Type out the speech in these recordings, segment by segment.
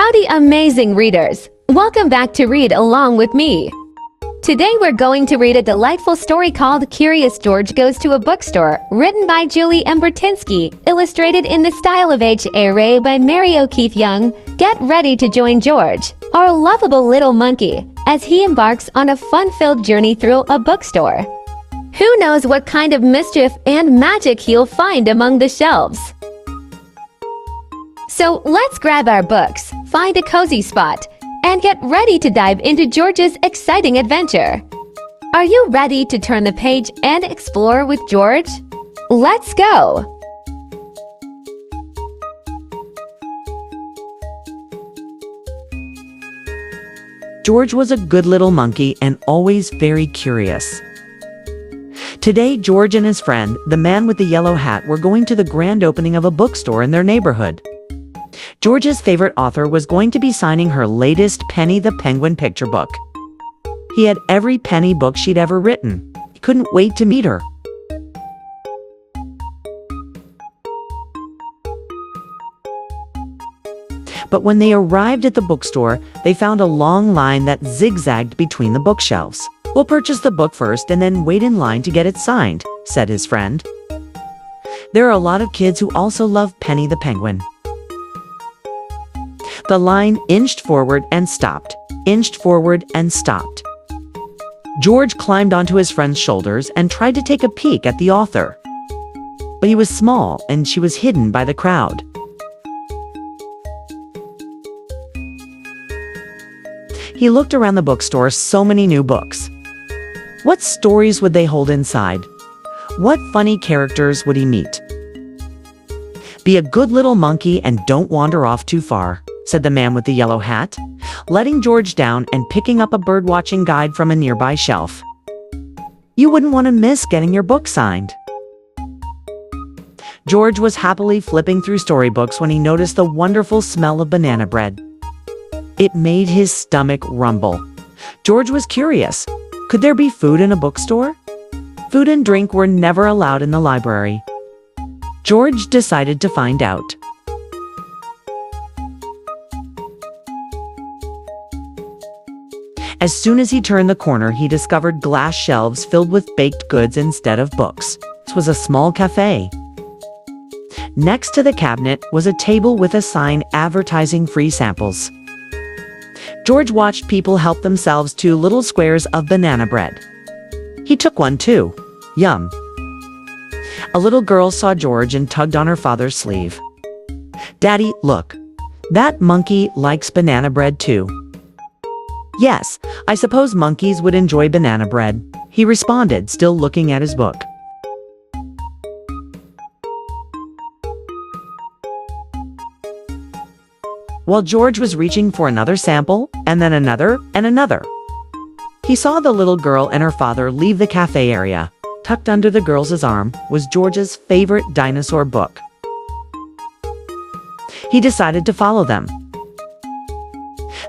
Howdy, amazing readers! Welcome back to Read Along with me. Today we're going to read a delightful story called Curious George Goes to a Bookstore, written by Julie M. Bertinsky, illustrated in the style of H.A. by Mary O'Keefe Young. Get ready to join George, our lovable little monkey, as he embarks on a fun-filled journey through a bookstore. Who knows what kind of mischief and magic he'll find among the shelves? So let's grab our books, find a cozy spot, and get ready to dive into George's exciting adventure. Are you ready to turn the page and explore with George? Let's go! George was a good little monkey and always very curious. Today, George and his friend, the man with the yellow hat, were going to the grand opening of a bookstore in their neighborhood. George's favorite author was going to be signing her latest Penny the Penguin picture book. He had every Penny book she'd ever written. He couldn't wait to meet her. But when they arrived at the bookstore, they found a long line that zigzagged between the bookshelves. "We'll purchase the book first and then wait in line to get it signed," said his friend. There are a lot of kids who also love Penny the Penguin. The line inched forward and stopped, inched forward and stopped. George climbed onto his friend's shoulders and tried to take a peek at the author. But he was small and she was hidden by the crowd. He looked around the bookstore, so many new books. What stories would they hold inside? What funny characters would he meet? "Be a good little monkey and don't wander off too far," said the man with the yellow hat, letting George down and picking up a bird-watching guide from a nearby shelf. "You wouldn't want to miss getting your book signed." George was happily flipping through storybooks when he noticed the wonderful smell of banana bread. It made his stomach rumble. George was curious. Could there be food in a bookstore? Food and drink were never allowed in the library. George decided to find out. As soon as he turned the corner, he discovered glass shelves filled with baked goods instead of books. This was a small cafe. Next to the cabinet was a table with a sign advertising free samples. George watched people help themselves to little squares of banana bread. He took one too. Yum. A little girl saw George and tugged on her father's sleeve. "Daddy, look. That monkey likes banana bread too." "Yes, I suppose monkeys would enjoy banana bread," he responded, still looking at his book. While George was reaching for another sample, and then another, and another, he saw the little girl and her father leave the cafe area. Tucked under the girl's arm was George's favorite dinosaur book. He decided to follow them.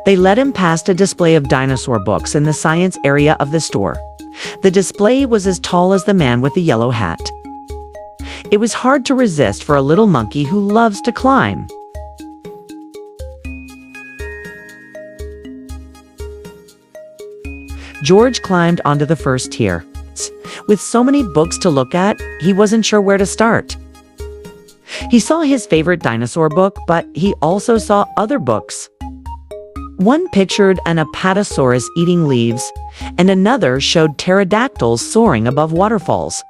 They led him past a display of dinosaur books in the science area of the store. The display was as tall as the man with the yellow hat. It was hard to resist for a little monkey who loves to climb. George climbed onto the first tier. With so many books to look at, he wasn't sure where to start. He saw his favorite dinosaur book, but he also saw other books. One pictured an apatosaurus eating leaves, and another showed pterodactyls soaring above waterfalls.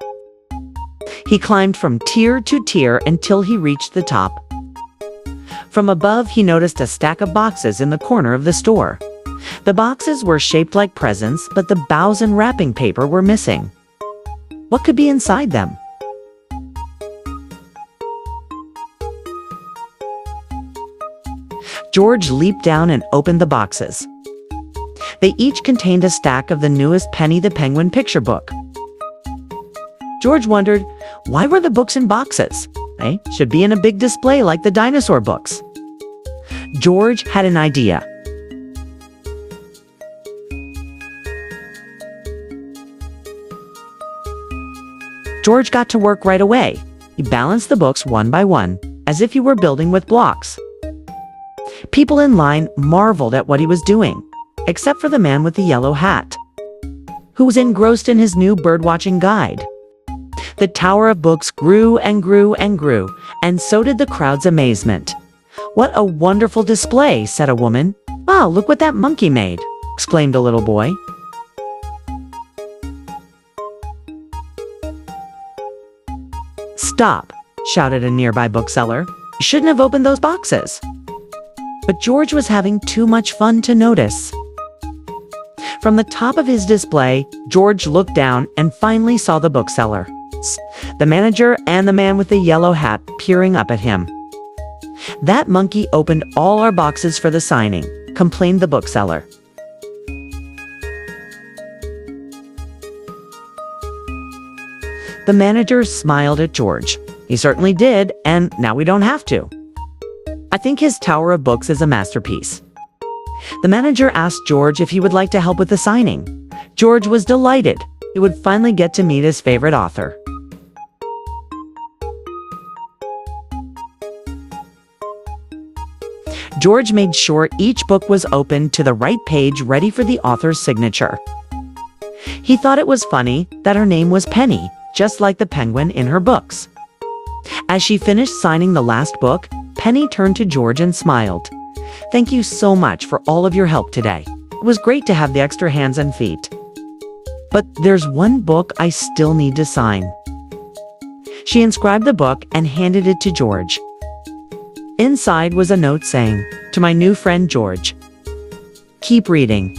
He climbed from tier to tier until he reached the top. From above, he noticed a stack of boxes in the corner of the store. The boxes were shaped like presents, but the bows and wrapping paper were missing. What could be inside them? George leaped down and opened the boxes. They each contained a stack of the newest Penny the Penguin picture book. George wondered, why were the books in boxes? They should be in a big display like the dinosaur books. George had an idea. George got to work right away. He balanced the books one by one, as if he were building with blocks. People in line marveled at what he was doing, except for the man with the yellow hat, who was engrossed in his new birdwatching guide. The tower of books grew and grew and grew, and so did the crowd's amazement. "What a wonderful display," said a woman. "Wow, look what that monkey made," exclaimed a little boy. "Stop," shouted a nearby bookseller. "You shouldn't have opened those boxes." But George was having too much fun to notice. From the top of his display, George looked down and finally saw the bookseller, the manager, and the man with the yellow hat peering up at him. "That monkey opened all our boxes for the signing," complained the bookseller. The manager smiled at George. "He certainly did, and now we don't have to. I think his tower of books is a masterpiece." The manager asked George if he would like to help with the signing. George was delighted. He would finally get to meet his favorite author. George made sure each book was open to the right page, ready for the author's signature. He thought it was funny that her name was Penny, just like the penguin in her books. As she finished signing the last book, Penny turned to George and smiled. "Thank you so much for all of your help today. It was great to have the extra hands and feet. But there's one book I still need to sign." She inscribed the book and handed it to George. Inside was a note saying, "To my new friend George, keep reading."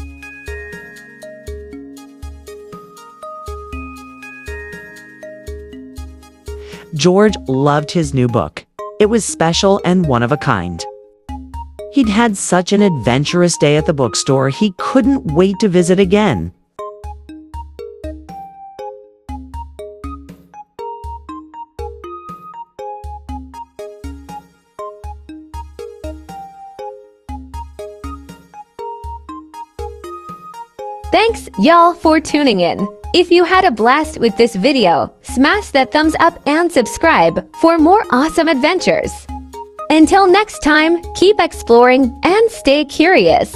George loved his new book. It was special and one of a kind. He'd had such an adventurous day at the bookstore, he couldn't wait to visit again. Thanks, y'all, for tuning in. If you had a blast with this video, smash that thumbs up and subscribe for more awesome adventures. Until next time, keep exploring and stay curious.